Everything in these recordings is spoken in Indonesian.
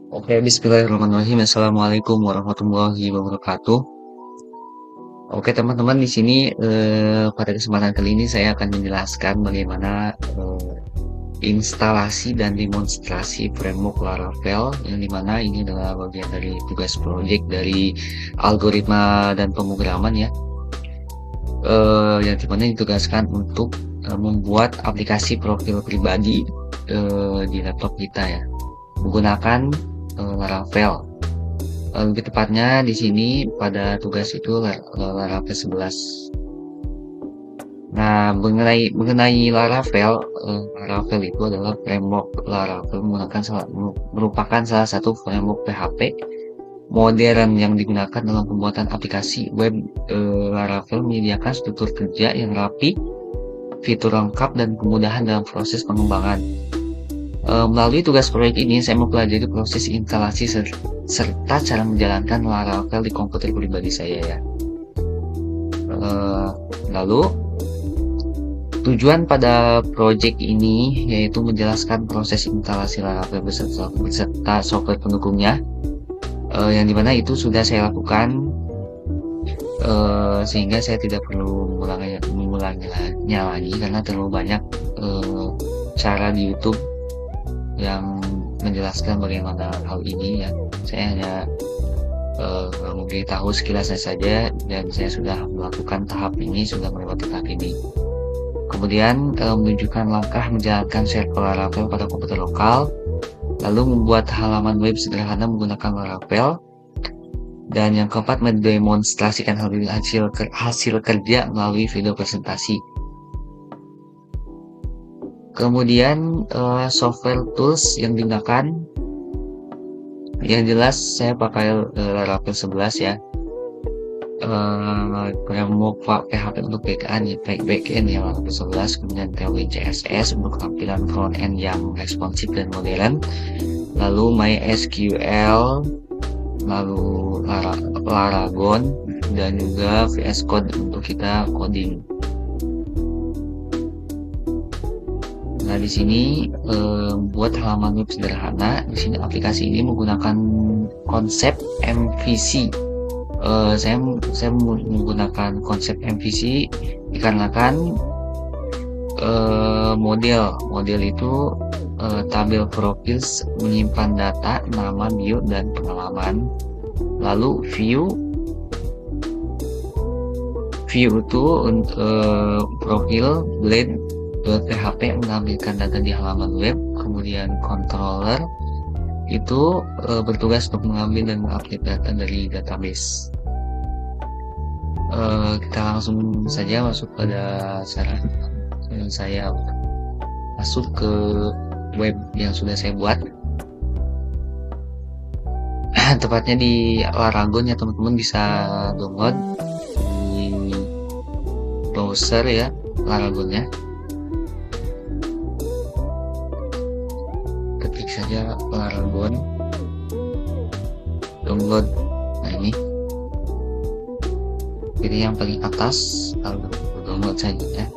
Oke, bismillahirrahmanirrahim. Assalamualaikum warahmatullahi wabarakatuh. Oke, teman-teman, di sini pada kesempatan kali ini saya akan menjelaskan bagaimana instalasi dan demonstrasi framework Laravel, yang dimana ini adalah bagian dari tugas proyek dari algoritma dan pemrograman ya, yang dimana ditugaskan untuk membuat aplikasi profil pribadi di laptop kita ya, menggunakan Laravel. Lebih tepatnya di sini pada tugas itu Laravel 11. Nah, mengenai Laravel, Laravel itu adalah framework Laravel merupakan salah satu framework PHP modern yang digunakan dalam pembuatan aplikasi web. Laravel menyediakan struktur kerja yang rapi, fitur lengkap, dan kemudahan dalam proses pengembangan. Melalui tugas proyek ini, saya mempelajari proses instalasi serta cara menjalankan Laravel di komputer pribadi saya ya. Lalu, tujuan pada proyek ini yaitu menjelaskan proses instalasi Laravel beserta software pendukungnya, yang dimana itu sudah saya lakukan, sehingga saya tidak perlu mengulanginya lagi karena terlalu banyak cara di YouTube yang menjelaskan bagaimana hal ini ya. Saya hanya memberitahu sekilasnya saja, dan saya sudah melakukan tahap ini, sudah melewati tahap ini. Kemudian menunjukkan langkah menjalankan share Laravel pada komputer lokal, lalu membuat halaman web sederhana menggunakan Laravel, dan yang keempat mendemonstrasikan hasil kerja melalui video presentasi. Kemudian software tools yang digunakan, yang jelas saya pakai Laravel 11 ya. Framework PHP untuk backend yang Laravel 11, kemudian Tailwind CSS untuk tampilan front-end yang responsif dan modern, lalu MySQL, lalu Laragon, dan juga VS Code untuk kita coding. Nah, di sini buat halaman web sederhana. Di sini aplikasi ini menggunakan konsep MVC. Saya menggunakan konsep MVC dikarenakan model itu tabel profil menyimpan data, nama, bio, dan pengalaman. Lalu view itu profil blend PHP menampilkan data di halaman web. Kemudian controller itu bertugas untuk mengambil dan mengupdate data dari database. Kita langsung saja masuk pada saran saya masuk ke web yang sudah saya buat. Tepatnya di Laragon ya, teman-teman bisa download di browser ya, Laragonnya. Ketik saja Laragon, download. Nah, ini pilih yang paling atas, lalu download saja ya.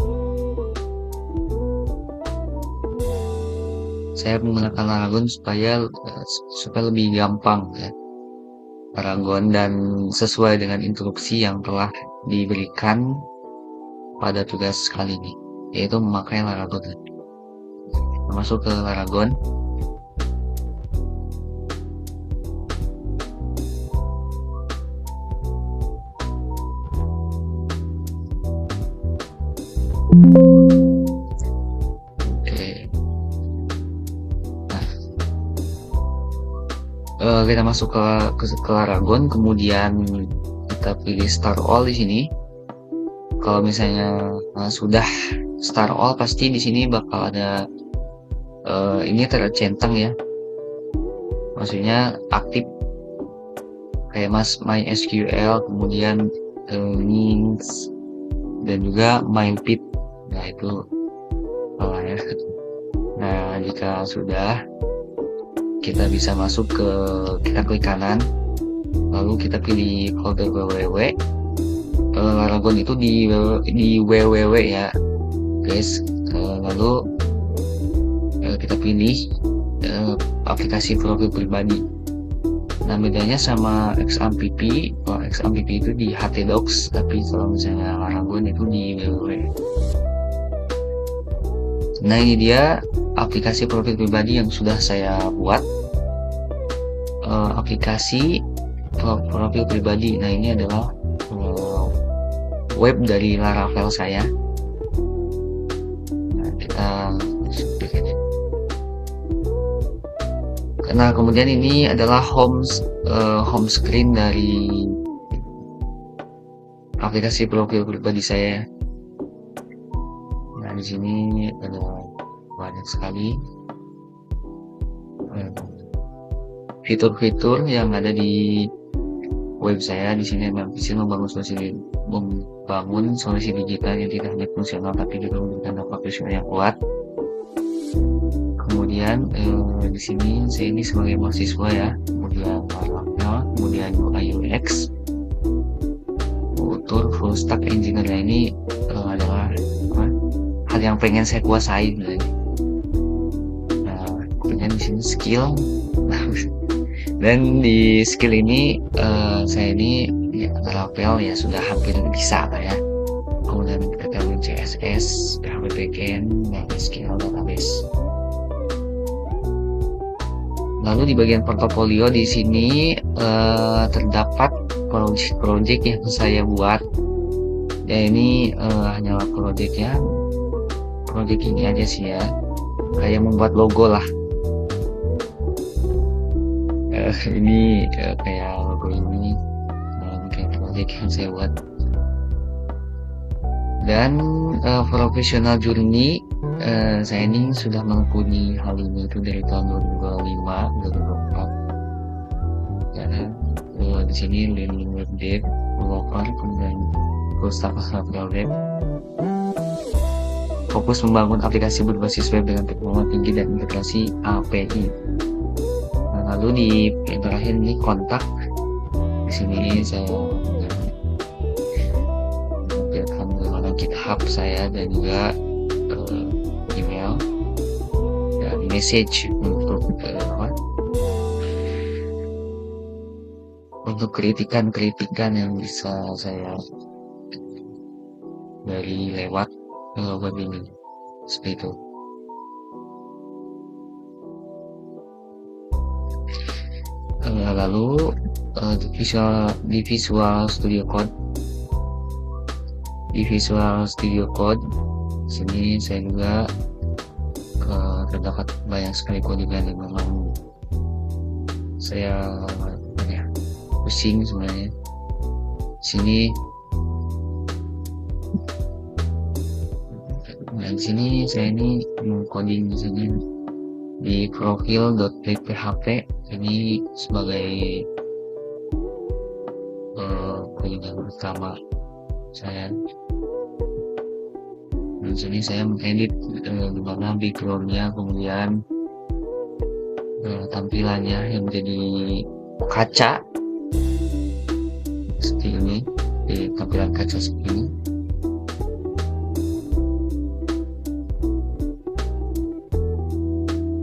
Saya menggunakan Laragon supaya lebih gampang ya, Laragon, dan sesuai dengan instruksi yang telah diberikan pada tugas kali ini, yaitu memakai Laragon. Masuk ke Laragon. Kita masuk ke Laragon, kemudian kita pilih Start All di sini. Kalau misalnya sudah Start All, pasti di sini bakal ada ini tercentang ya, maksudnya aktif kayak MySQL, kemudian links, dan juga MyPip. Nah, itu ya. Nah, jika sudah, kita bisa masuk kita klik kanan, lalu kita pilih folder www. Laragon itu di www ya guys. Lalu kita pilih aplikasi profil pribadi. Nah, bedanya sama XAMPP, kalau XAMPP itu di htdocs, tapi kalau misalnya Laragon itu di www. Nah, ini dia aplikasi profil pribadi yang sudah saya buat. Aplikasi profil pribadi. Nah, ini adalah web dari Laravel saya. Nah, kita nah, kemudian ini adalah home screen dari aplikasi profil pribadi saya. Nah, di sini ada banyak sekali fitur-fitur yang ada di web saya. Di sini membangun solusi digital yang tidak hanya fungsional tapi juga memberikan dampak visual yang kuat. Kemudian di sini saya ini sebagai mahasiswa ya, kemudian kemudian UI UX, full stack engineer ini adalah hal yang pengen saya kuasai. Nah, kemudian di sini skill. Dan di skill ini saya ini ya, Laravel ya sudah hampir bisa lah ya. Kemudian kita CSS, PHP backend, MySQL database. Lalu di bagian portofolio di sini terdapat project yang saya buat. Ya, ini hanyalah project ini aja sih ya, kayak membuat logo lah. Ini kayak logo ini, kayak project yang saya buat. Dan professional journey, saya ini sudah menekuni hal ini itu dari tahun 2025, 2024. Karena di sini learning web dev, developer, kemudian full stack Laravel web. Fokus membangun aplikasi berbasis web dengan performa tinggi dan integrasi API. Nah, lalu di yang terakhir ini kontak. Di sini saya menampilkan bagaimana GitHub saya dan juga email dan message untuk kritikan yang bisa saya dari lewat web ini, seperti itu. Lalu di Visual Studio Code sini saya juga terdapat banyak sekali codingan yang memang saya pusing sebenarnya. Di sini saya ini coding di sini di profil.php ini sebagai codingan pertama saya. Di sini saya mengedit dimana backgroundnya, kemudian tampilannya yang menjadi kaca seperti ini, di tampilan kaca seperti ini.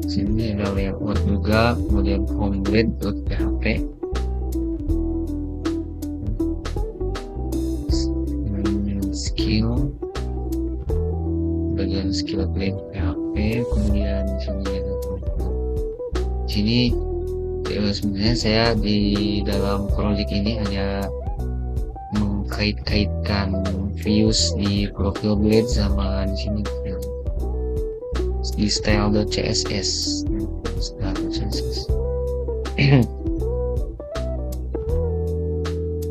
Sini ada layout juga, kemudian homebread.php, skill, bagian skill plate PHP, kemudian di sini sebenarnya saya di dalam project ini hanya mengkait-kaitkan views di profile blade sama di sini di style.css.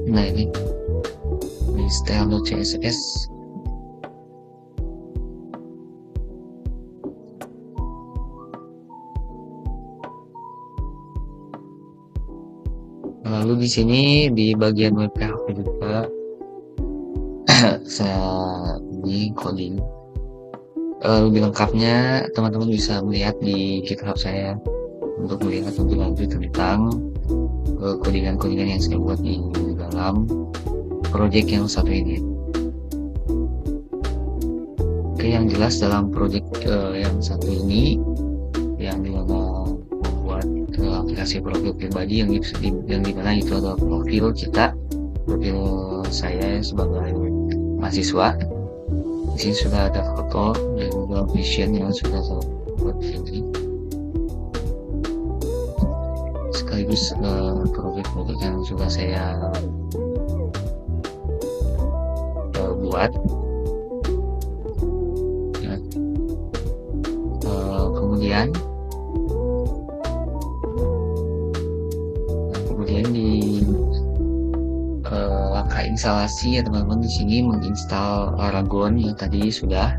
Nah, ini di style.css. Lalu di sini di bagian web PHP juga saya ini coding. Lebih lengkapnya teman-teman bisa melihat di GitHub saya untuk melihat lebih lanjut tentang codingan-codingan yang saya buat di dalam project yang satu ini. Oke, yang jelas dalam project yang satu ini yang dimana membuat aplikasi aplikasi profil pribadi yang dimana itu adalah profil kita, profil saya sebagai mahasiswa. Di sini sudah ada foto dan juga vision yang sudah saya buat ini, sekaligus profil yang sudah saya buat. Ya. Kemudian di langkah instalasi ya teman-teman, di sini menginstal Laragon yang tadi sudah,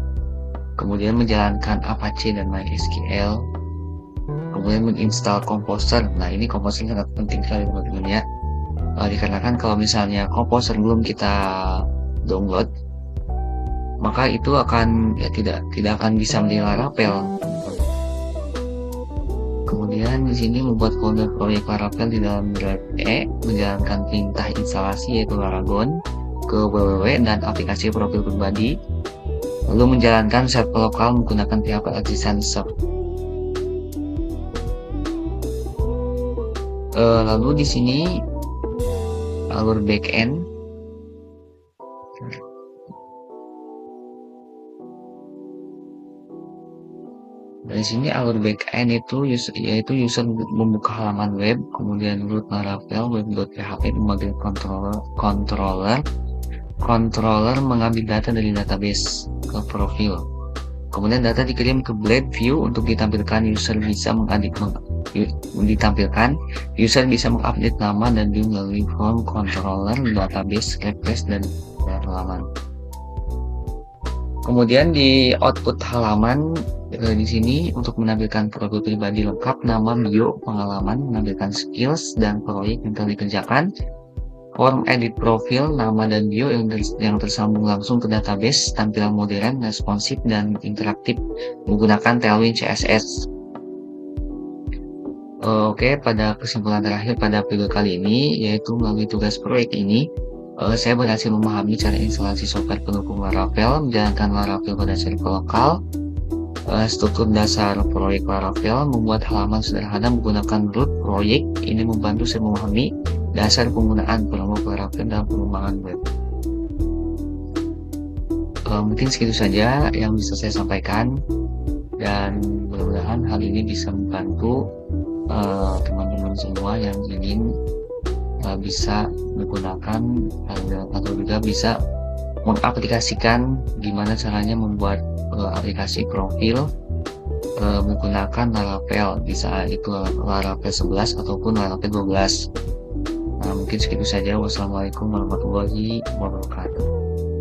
kemudian menjalankan Apache dan MySQL, kemudian menginstal Composer. Nah, ini Composer sangat penting sekali teman-teman ya, dikarenakan kalau misalnya Composer belum kita download, maka itu akan ya tidak akan bisa menjadi Laravel. Kemudian di sini membuat folder proyek Laravel di dalam drive E, menjalankan perintah instalasi yaitu Laragon ke www dan aplikasi profil pribadi, lalu menjalankan server lokal menggunakan PHP Elasticsearch. Lalu di sini alur backend. Dari sini alur backend itu yaitu user membuka halaman web, kemudian root Laravel web.php memanggil controller mengambil data dari database ke profil. Kemudian data dikirim ke blade view untuk ditampilkan, user bisa mengupdate nama dan view melalui form controller, database, request, dan halaman. Kemudian di output halaman di sini untuk menampilkan profil pribadi lengkap, nama, bio, pengalaman, menampilkan skills dan proyek yang telah dikerjakan. Form edit profil, nama dan bio yang tersambung langsung ke database, tampilan modern, responsif, dan interaktif menggunakan Tailwind CSS. Oke, pada kesimpulan terakhir pada video kali ini, yaitu melalui tugas proyek ini, saya berhasil memahami cara instalasi software pendukung Laravel, menjalankan Laravel pada server lokal, struktur dasar proyek Laravel, membuat halaman sederhana menggunakan root proyek. Ini membantu saya memahami dasar penggunaan framework Laravel dalam pengembangan web. Mungkin segitu saja yang bisa saya sampaikan, dan mudah-mudahan hal ini bisa membantu teman-teman semua yang ingin bisa menggunakan atau juga bisa mengaplikasikan gimana caranya membuat aplikasi profil menggunakan Laravel, bisa itu Laravel 11 ataupun Laravel 12. Nah, mungkin segitu saja. Wassalamualaikum warahmatullahi wabarakatuh.